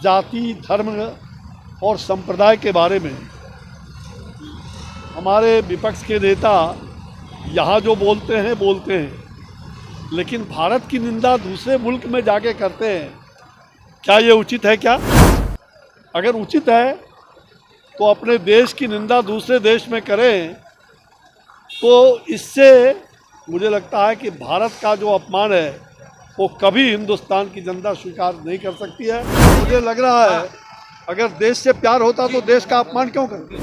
जाति, धर्म और संप्रदाय के बारे में हमारे विपक्ष के नेता यहाँ जो बोलते हैं, लेकिन भारत की निंदा दूसरे मुल्क में जाके करते हैं। क्या ये उचित है? क्या अगर उचित है तो अपने देश की निंदा दूसरे देश में करें, तो इससे मुझे लगता है कि भारत का जो अपमान है वो कभी हिंदुस्तान की जनता स्वीकार नहीं कर सकती है। मुझे लग रहा है अगर देश से प्यार होता तो देश का अपमान क्यों करते।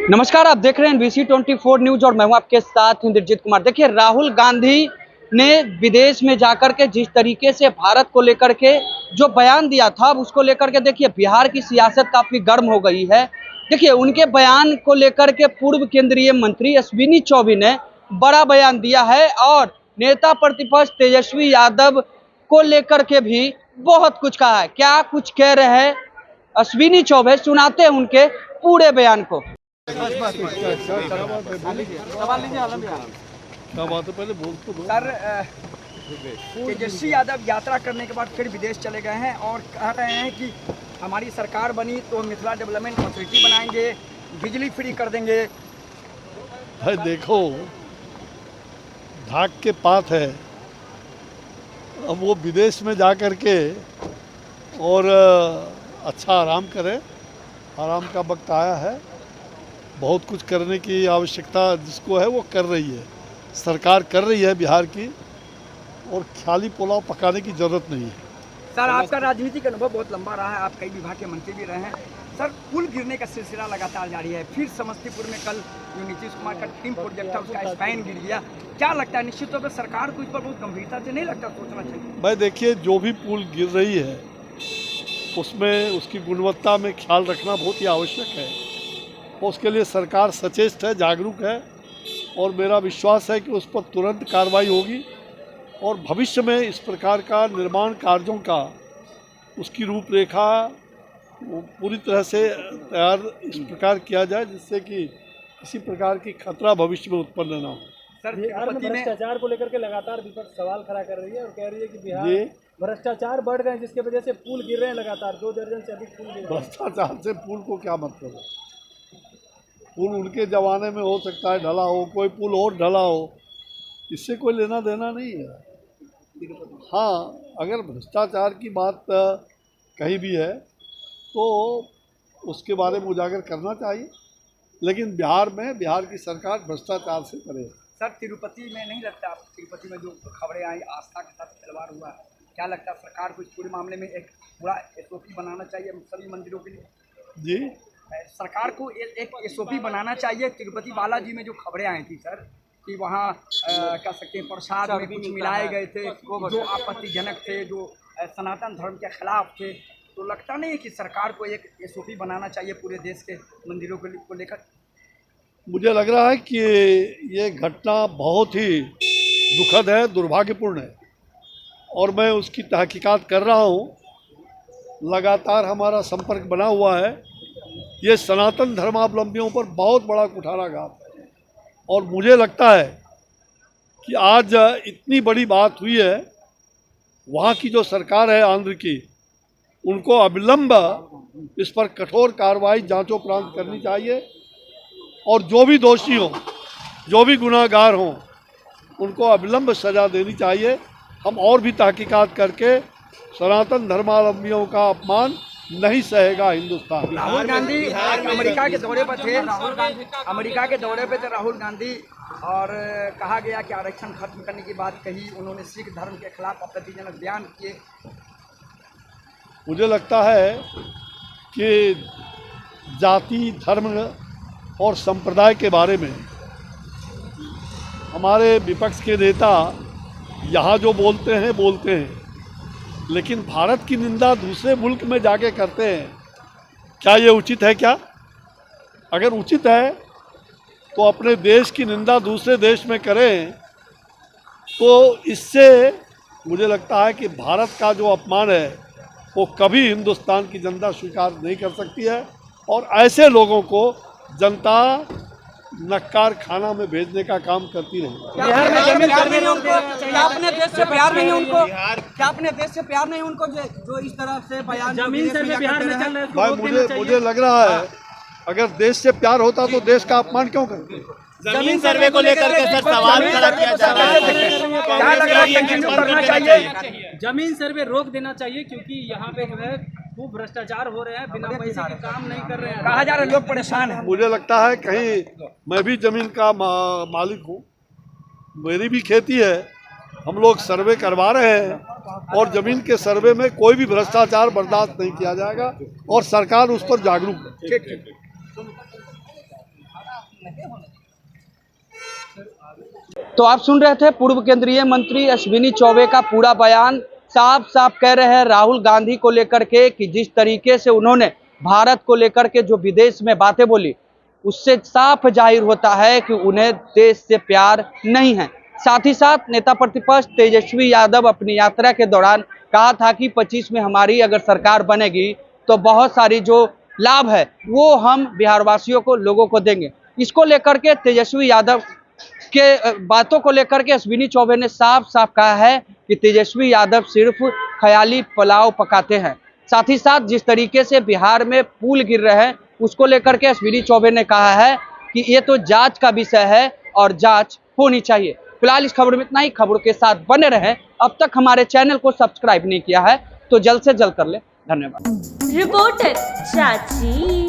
नमस्कार, आप देख रहे हैं NBC24 न्यूज और मैं हूं आपके साथ इंद्रजीत कुमार। देखिए, राहुल गांधी ने विदेश में जाकर के जिस तरीके से भारत को लेकर के जो बयान दिया था, अब उसको लेकर के देखिए बिहार की सियासत काफी गर्म हो गई है। देखिए, उनके बयान को लेकर के पूर्व केंद्रीय मंत्री अश्विनी चौबे ने बड़ा बयान दिया है और नेता प्रतिपक्ष तेजस्वी यादव को लेकर के भी बहुत कुछ कहा है। क्या कुछ कह रहे हैं अश्विनी चौबे, सुनाते हैं उनके पूरे बयान को। क्या बात है, पहले बोल तो दो। सर, तेजस्वी यादव यात्रा करने के बाद फिर विदेश चले गए हैं और कह रहे हैं कि हमारी सरकार बनी तो मिथिला डेवलपमेंट अथॉरिटी बनाएंगे, बिजली फ्री कर देंगे। भाई देखो, ढाक के पात है। अब वो विदेश में जा कर के और अच्छा आराम करे। आराम का वक्त आया है। बहुत कुछ करने की आवश्यकता जिसको है वो कर रही है, सरकार कर रही है बिहार की, और ख्याली पुलाव पकाने की ज़रूरत नहीं है। सर, आपका राजनीतिक अनुभव बहुत लंबा रहा है, आप कई विभाग के मंत्री भी रहे हैं। सर, पुल गिरने का सिलसिला लगातार जारी है। फिर समस्तीपुर में कल जो नीतीश कुमार का टीम प्रोजेक्ट था उसका स्पैन गिर गया। क्या लगता है, निश्चित तौर पर सरकार को इस पर बहुत गंभीरता से नहीं लगता सोचना चाहिए? भाई देखिए, जो भी पुल गिर रही है उसमें उसकी गुणवत्ता में ख्याल रखना बहुत ही आवश्यक है। उसके लिए सरकार सचेत है, जागरूक है, और मेरा विश्वास है कि उस पर तुरंत कार्रवाई होगी और भविष्य में इस प्रकार का निर्माण कार्यों का उसकी रूपरेखा पूरी तरह से तैयार इस प्रकार किया जाए जिससे कि किसी प्रकार की खतरा भविष्य में उत्पन्न ना हो। सर, बिहार में भ्रष्टाचार को लेकर के लगातार विपक्ष सवाल खड़ा कर रही है और कह रही है कि बिहार भ्रष्टाचार बढ़ गए जिसके वजह से पुल गिर रहे हैं लगातार। 2 दर्जन से अधिक पुल गिर रहे हैं। भ्रष्टाचार से पुल को क्या मतलब है? पुल उनके ज़माने में हो सकता है ढला हो, कोई पुल और ढला हो, इससे कोई लेना देना नहीं है। हाँ, अगर भ्रष्टाचार की बात कहीं भी है तो उसके बारे में उजागर करना चाहिए, लेकिन बिहार की सरकार भ्रष्टाचार से परे है। सर, तिरुपति में नहीं लगता, आप तिरुपति में जो खबरें आई आस्था के साथ खिलवाड़ हुआ, क्या लगता है सरकार को इस पूरे मामले में एक पूरा SOP बनाना चाहिए सभी मंदिरों के लिए? जी, सरकार को एक SOP बनाना चाहिए। तिरुपति बालाजी में जो खबरें आई थी सर कि वहाँ कह सकते हैं प्रसाद में कुछ मिलाए गए थे जो आपत्तिजनक थे, जो सनातन धर्म के खिलाफ थे, तो लगता नहीं है कि सरकार को एक SOP बनाना चाहिए पूरे देश के मंदिरों को लेकर? मुझे लग रहा है कि ये घटना बहुत ही दुखद है, दुर्भाग्यपूर्ण है, और मैं उसकी तहकीकात कर रहा हूँ। लगातार हमारा संपर्क बना हुआ है। ये सनातन धर्मावलंबियों पर बहुत बड़ा कुठाराघात है, और मुझे लगता है कि आज इतनी बड़ी बात हुई है, वहाँ की जो सरकार है आंध्र की, उनको अविलंब इस पर कठोर कार्रवाई जांचोपरांत करनी चाहिए, और जो भी दोषी हों, जो भी गुनाहगार हों, उनको अविलंब सज़ा देनी चाहिए। हम और भी तहकीकात करके सनातन धर्मावलंबियों का अपमान नहीं सहेगा हिंदुस्तान। राहुल गांधी अमेरिका के दौरे पर थे। अमेरिका के दौरे पे थे राहुल गांधी, और कहा गया कि आरक्षण खत्म करने की बात कही। उन्होंने सिख धर्म के खिलाफ आपत्तिजनक बयान किए। मुझे लगता है कि जाति, धर्म और संप्रदाय के बारे में हमारे विपक्ष के नेता यहाँ जो बोलते हैं, लेकिन भारत की निंदा दूसरे मुल्क में जाके करते हैं। क्या ये उचित है? क्या अगर उचित है तो अपने देश की निंदा दूसरे देश में करें, तो इससे मुझे लगता है कि भारत का जो अपमान है वो कभी हिंदुस्तान की जनता स्वीकार नहीं कर सकती है, और ऐसे लोगों को जनता नक्कार खाना में भेजने का काम करती रही। बिहार में जमीन सर्वे रोक देना चाहिए। क्या अपने देश से प्यार नहीं है उनको? क्या अपने देश से प्यार नहीं है उनको जो इस तरह से बयान जमीन सर्वे बिहार में चल रहा है, इसको भाई रोक देना चाहिए। मुझे लग रहा है अगर देश से प्यार होता तो देश का अपमान क्यों करते? जमीन सर्वे को लेकर के सर सवाल खड़ा किया जा रहा है। क्या लग रहा है कंटिन्यू करना चाहिए? जमीन सर्वे रोक देना चाहिए क्योंकि यहाँ पे जो है खूब भ्रष्टाचार हो रहे हैं, बिना पैसे के काम नहीं कर रहे हैं। कहा जा रहा है लोग परेशान हैं। मुझे लगता है कहीं मैं भी जमीन का मालिक हूँ, मेरी भी खेती है, हम लोग सर्वे करवा रहे हैं और जमीन के सर्वे में कोई भी भ्रष्टाचार बर्दाश्त नहीं किया जाएगा और सरकार उस पर जागरूक है। तो आप सुन रहे थे पूर्व केंद्रीय मंत्री अश्विनी चौबे का पूरा बयान। साफ साफ कह रहे हैं राहुल गांधी को लेकर के कि जिस तरीके से उन्होंने भारत को लेकर के जो विदेश में बातें बोली, उससे साफ जाहिर होता है कि उन्हें देश से प्यार नहीं है। साथ ही साथ नेता प्रतिपक्ष तेजस्वी यादव अपनी यात्रा के दौरान कहा था कि 25 में हमारी अगर सरकार बनेगी तो बहुत सारी जो लाभ है वो हम बिहारवासियों को, लोगों को देंगे। इसको लेकर के तेजस्वी यादव के बातों को लेकर के अश्विनी चौबे ने साफ साफ कहा है कि तेजस्वी यादव सिर्फ ख्याली पुलाव पकाते हैं। साथ ही साथ जिस तरीके से बिहार में पुल गिर रहे हैं उसको लेकर के अश्विनी चौबे ने कहा है कि ये तो जांच का विषय है और जांच होनी चाहिए। फिलहाल इस खबर में इतना ही। खबरों के साथ बने रहें। अब तक हमारे चैनल को सब्सक्राइब नहीं किया है तो जल्द से जल्द कर ले। धन्यवाद। रिपोर्टर चाची।